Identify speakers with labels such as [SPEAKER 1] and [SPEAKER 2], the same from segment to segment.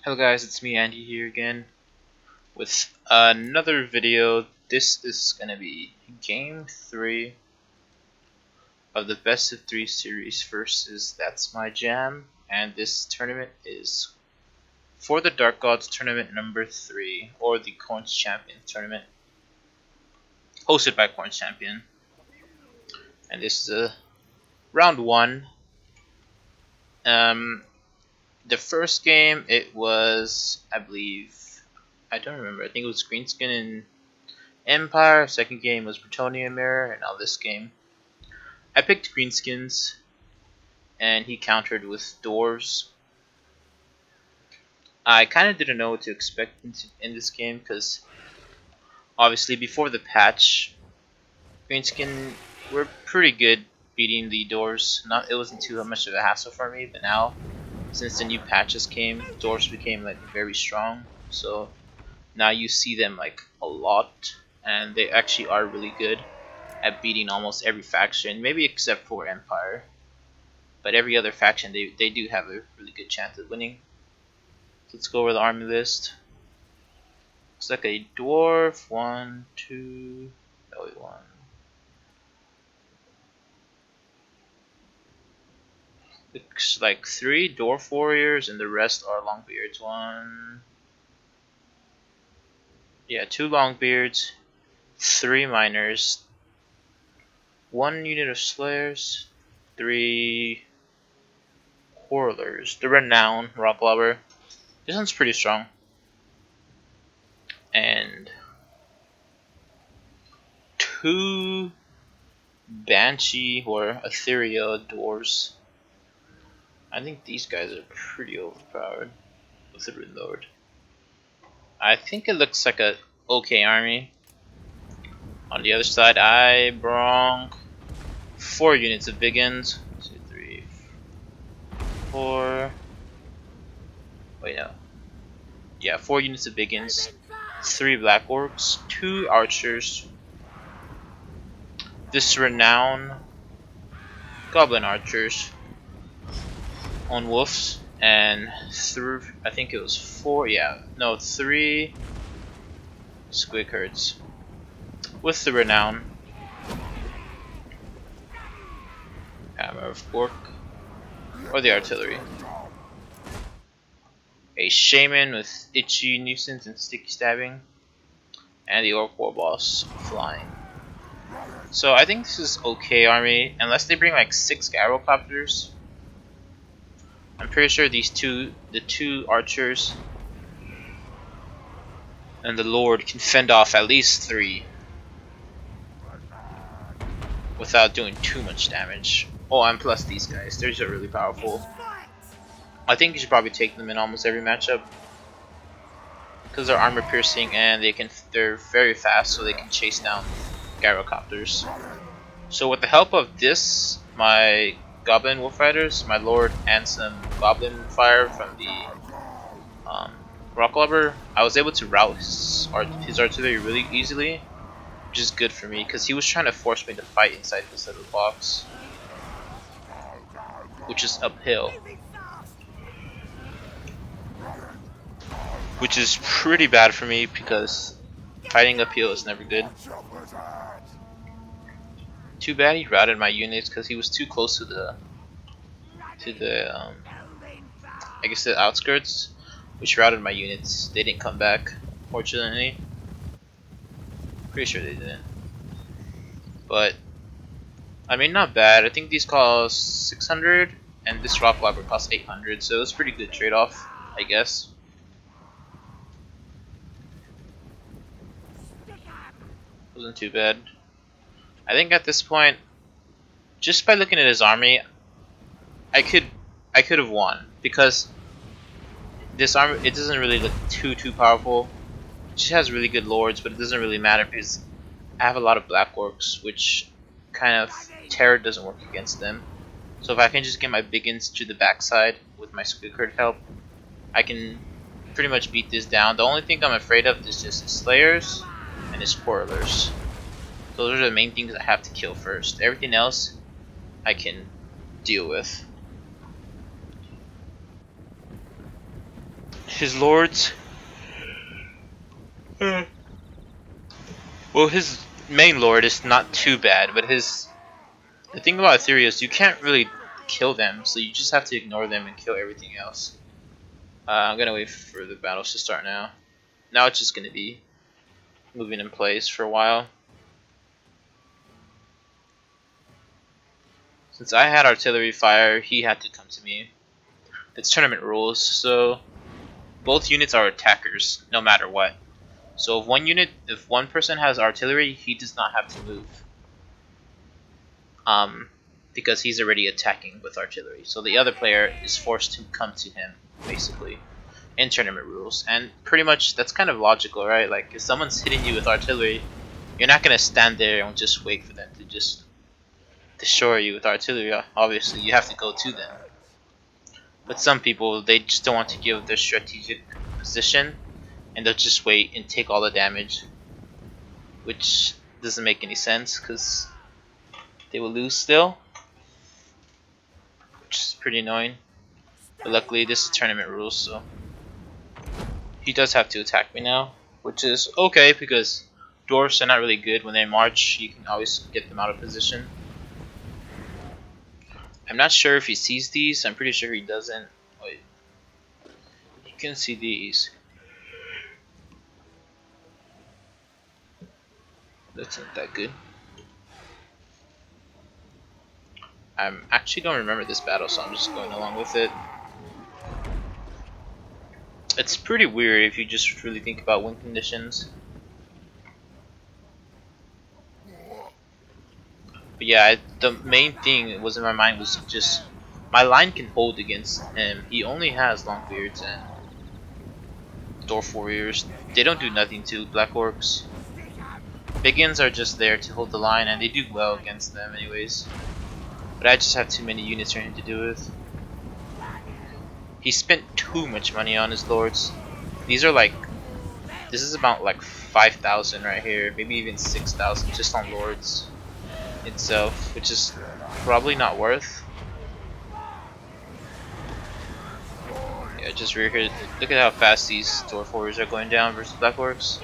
[SPEAKER 1] Hello guys, it's me Andy here again with another video. This is gonna be game 3 of the best of 3 series versus That's My Jam, and this tournament is for the Dark Gods tournament number 3, or the Corns Champion tournament, hosted by Corns Champion. And this is round 1. The first game, it was, I don't remember, I think it was Greenskin and Empire. Second game was Bretonnia Mirror, and now this game I picked Greenskins, and he countered with Dwarves. I kind of didn't know what to expect in this game because obviously before the patch, Greenskin were pretty good beating the Dwarves. It wasn't too much of a hassle for me, but now since the new patches came, Dwarves became like very strong. So now you see them like a lot, and they actually are really good at beating almost every faction, maybe except for Empire. But every other faction, they do have a really good chance of winning. Let's go over the army list. Looks like a dwarf, 1, 2, no wait, 1. Looks like 3 dwarf warriors, and the rest are longbeards. 2 longbeards, 3 miners, 1 unit of slayers, 3 quarrelers. The renowned rock lobber. This one's pretty strong. And 2 Banshee or Ethereal dwarves. I think these guys are pretty overpowered with the Rune Lord. I think it looks like a okay army. On the other side, I brought 4 units of Biggins. 2, 3, 4. Wait, no. Yeah, 4 units of Biggins. 3 Black Orcs, 2 Archers, this renowned Goblin Archers on Wolves, and I think it was 3 Squig Herds with the renowned Hammer of Bork, or the Artillery. A Shaman with Itchy Nuisance and Sticky Stabbing, and the Orc War Boss Flying. So I think this is okay army, unless they bring like 6 Gyrocopters. I'm pretty sure the 2 Archers and the Lord can fend off at least 3 without doing too much damage. Oh, and plus these guys, they're just really powerful. I think you should probably take them in almost every matchup because they're armor piercing and they're very fast, so they can chase down Gyrocopters. So with the help of this, my Goblin Wolf Riders, my Lord, and some Goblin Fire from the Rock Lobber, I was able to route his artillery really easily, which is good for me because he was trying to force me to fight inside this little box, which is uphill. Which is pretty bad for me because fighting uphill is never good. Too bad he routed my units because he was too close to the I guess the outskirts, which routed my units. They didn't come back, fortunately. Pretty sure they didn't. But I mean, not bad. I think these cost 600, and this rock lobber costs 800, so it's a pretty good trade-off, I guess. Wasn't too bad. I think at this point, just by looking at his army, I could have won because this army, it doesn't really look too powerful. It just has really good lords, but it doesn't really matter because I have a lot of Black Orcs, which kind of terror doesn't work against them. So if I can just get my Biggins to the backside with my Squig Herd help, I can pretty much beat this down. The only thing I'm afraid of is just his Slayers and his Quarrelers. Those are the main things I have to kill first. Everything else I can deal with. His lords. Well, his main lord is not too bad, but the thing about Etheria is you can't really kill them, so you just have to ignore them and kill everything else. I'm gonna wait for the battles to start now. Now it's just gonna be moving in place for a while. Since I had artillery fire, he had to come to me. It's tournament rules, so both units are attackers, no matter what. So if one person has artillery, he does not have to move. Because he's already attacking with artillery. So the other player is forced to come to him, basically, in tournament rules. And pretty much that's kind of logical, right? Like if someone's hitting you with artillery, you're not gonna stand there and just wait for them to just destroy you with artillery. Obviously, you have to go to them. But some people, they just don't want to give their strategic position, and they'll just wait and take all the damage, which doesn't make any sense because they will lose still, which is pretty annoying. But luckily, this is tournament rules, so he does have to attack me now, which is okay because dwarves are not really good when they march. You can always get them out of position. I'm not sure if he sees these. I'm pretty sure he doesn't. Wait, you can see these. That's not that good. I actually don't remember this battle, so I'm just going along with it. It's pretty weird if you just really think about win conditions. But yeah, the main thing that was in my mind was just my line can hold against him. He only has Longbeards and Dwarf Warriors. They don't do nothing to Black Orcs. Biggins are just there to hold the line, and they do well against them anyways. But I just have too many units for him to do with. He spent too much money on his lords. These are like, this is about like 5,000 right here, maybe even 6,000 just on lords itself, which is probably not worth. Yeah, just rear here. Look at how fast these Dwarf Warriors are going down versus Black Orcs.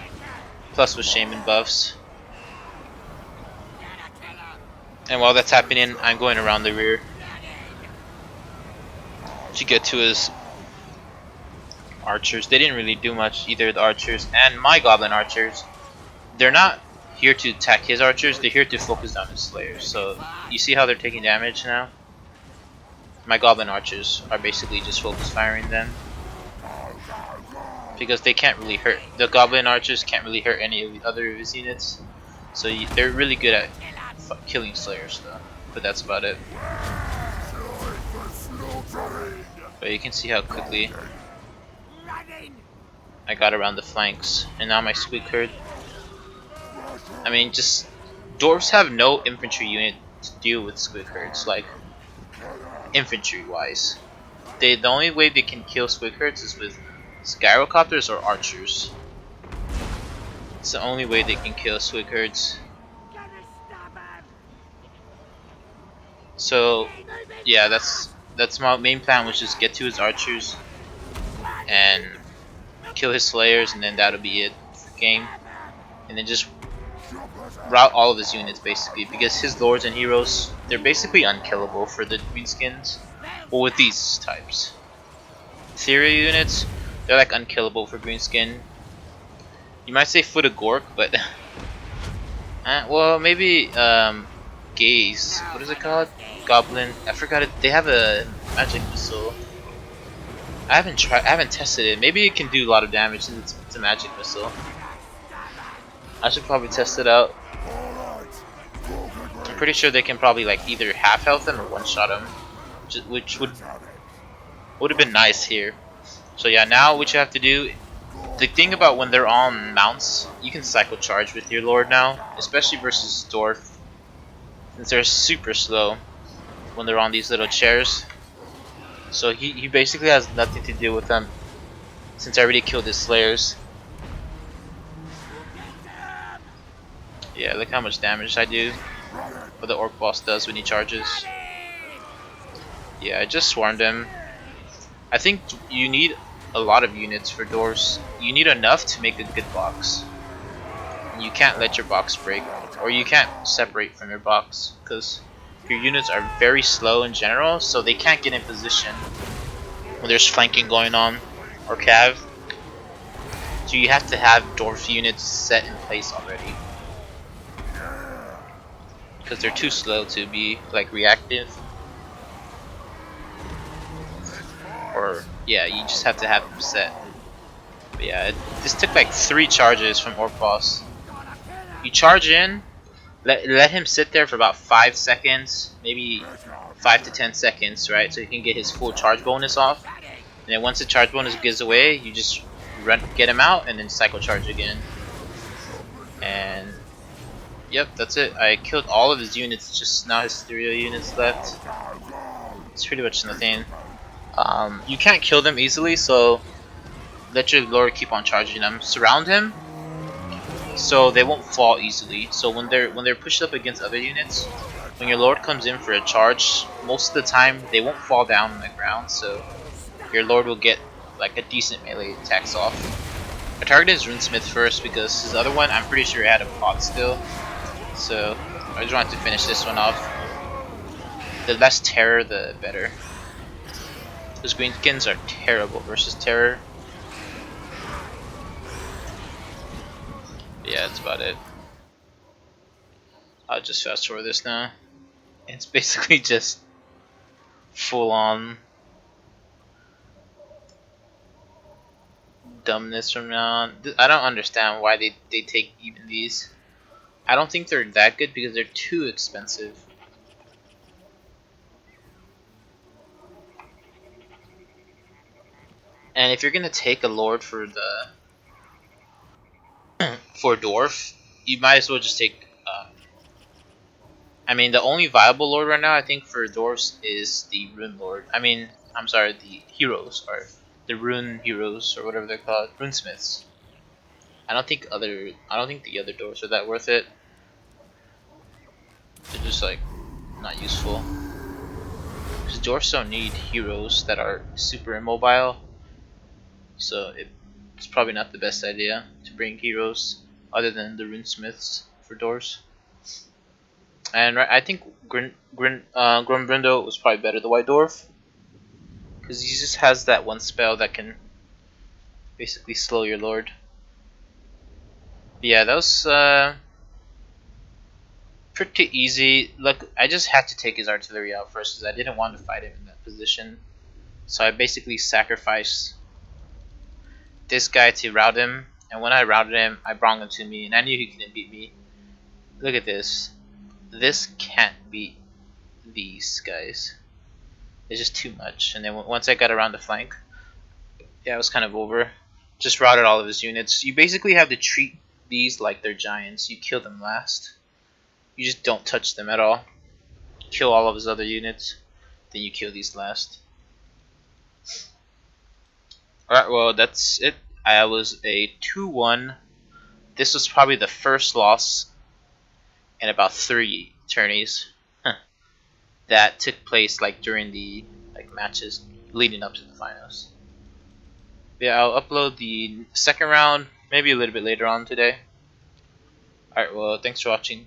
[SPEAKER 1] Plus with Shaman buffs. And while that's happening, I'm going around the rear to get to his archers. They didn't really do much, either the archers and my goblin archers. They're not here to attack his archers, they're here to focus down his slayers. So you see how they're taking damage now? My goblin archers are basically just focus firing them, because they can't really hurt. The goblin archers can't really hurt any of the other of his units. So they're really good at killing slayers though. But that's about it. But you can see how quickly I got around the flanks. And now my squeak herd. I mean, just dwarves have no infantry unit to deal with squig herds, like infantry wise. The only way they can kill squig herds is with gyrocopters or archers. It's the only way they can kill squig herds. So yeah, that's my main plan, was just get to his archers and kill his slayers, and then that'll be it for game. And then just route all of his units basically, because his lords and heroes, they're basically unkillable for the greenskins. Well, with these types, Etheria units, they're like unkillable for greenskin. You might say Foot of Gork, but well, maybe Gaze. What is it called? Goblin. I forgot it. They have a magic missile. I haven't tested it. Maybe it can do a lot of damage since it's a magic missile. I should probably test it out. I'm pretty sure they can probably like either half health him or one shot him, which would have been nice here. So yeah, now what you have to do, the thing about when they're on mounts, you can cycle charge with your lord now, especially versus dwarf, since they're super slow when they're on these little chairs. So he basically has nothing to do with them, since I already killed his slayers. Yeah, look how much damage I do, what the orc boss does when he charges. Yeah, I just swarmed him. I think you need a lot of units for doors. You need enough to make a good box. And you can't let your box break, or you can't separate from your box, because your units are very slow in general, so they can't get in position when there's flanking going on, or cav. So you have to have dwarf units set in place already, because they're too slow to be like reactive. Or yeah, you just have to have them set. But yeah, this took like 3 charges from Orc Boss. You charge in, let him sit there for about 5 seconds, maybe 5 to 10 seconds, right? So he can get his full charge bonus off. And then once the charge bonus gives away, you just get him out and then cycle charge again. And yep, that's it. I killed all of his units, just now his stereo units left. It's pretty much nothing. You can't kill them easily, so let your lord keep on charging them. Surround him, so they won't fall easily. So when they're pushed up against other units, when your lord comes in for a charge, most of the time they won't fall down on the ground. So your lord will get like a decent melee attacks off. I targeted his runesmith first because his other one, I'm pretty sure it had a pot still. So I just wanted to finish this one off. The less terror, the better. Those greenskins are terrible versus terror. But yeah, that's about it. I'll just fast forward this now. It's basically just full on dumbness from now on. I don't understand why they take even these. I don't think they're that good because they're too expensive. And if you're gonna take a lord for the for dwarf, you might as well just take. I mean, the only viable lord right now, I think, for dwarves is the rune lord. I mean, I'm sorry, the heroes or the rune heroes or whatever they're called, runesmiths. I don't think the other dwarves are that worth it. They're just like not useful. Because dwarves don't need heroes that are super immobile, so it's probably not the best idea to bring heroes other than the runesmiths for dwarves. And I think Grunbrindo was probably better, the white dwarf, because he just has that one spell that can basically slow your lord. But yeah, that was pretty easy. Look, I just had to take his artillery out first because I didn't want to fight him in that position. So I basically sacrificed this guy to rout him, and when I routed him, I brought him to me, and I knew he couldn't beat me. Look at this. This can't beat these guys. It's just too much. And then once I got around the flank, yeah, it was kind of over. Just routed all of his units. You basically have to treat these like they're giants. You kill them last. You just don't touch them at all. Kill all of his other units, then you kill these last. Alright, well, that's it. I was a 2-1. This was probably the first loss in about 3 tourneys that took place like during the matches leading up to the finals. Yeah, I'll upload the second round maybe a little bit later on today. Alright, well, thanks for watching.